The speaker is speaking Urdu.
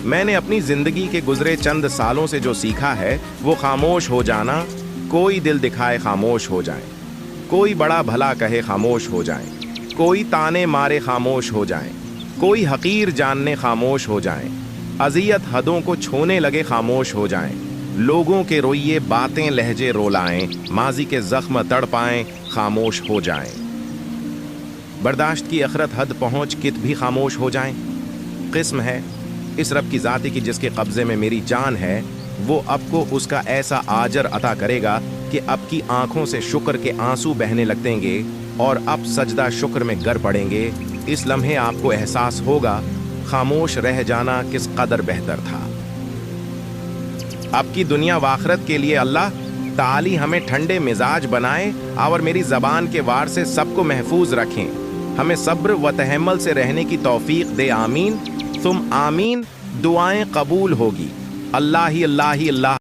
میں نے اپنی زندگی کے گزرے چند سالوں سے جو سیکھا ہے وہ خاموش ہو جانا، کوئی دل دکھائے خاموش ہو جائیں، کوئی بڑا بھلا کہے خاموش ہو جائیں، کوئی تانے مارے خاموش ہو جائیں، کوئی حقیر جاننے خاموش ہو جائیں، اذیت حدوں کو چھونے لگے خاموش ہو جائیں، لوگوں کے رویے باتیں لہجے رولائیں، ماضی کے زخم تڑ پائیں خاموش ہو جائیں، برداشت کی اخرت حد پہنچ کت بھی خاموش ہو جائیں۔ قسم ہے اس رب کی ذاتی کی جس کے قبضے میں میری جان ہے، وہ اب کو اس کا ایسا آجر عطا کرے گا کہ اب کی آنکھوں سے شکر کے آنسو بہنے لگیں گے اور اب سجدہ شکر میں گر پڑیں گے۔ اس لمحے آپ کو احساس ہوگا خاموش رہ جانا کس قدر بہتر تھا۔ اب کی دنیا و آخرت کے لیے اللہ تعالی ہمیں ٹھنڈے مزاج بنائے اور میری زبان کے وار سے سب کو محفوظ رکھیں، ہمیں صبر و تحمل سے رہنے کی توفیق دے۔ آمین ثم آمین۔ دعائیں قبول ہوگی۔ اللہ ہی اللہ ہی اللہ۔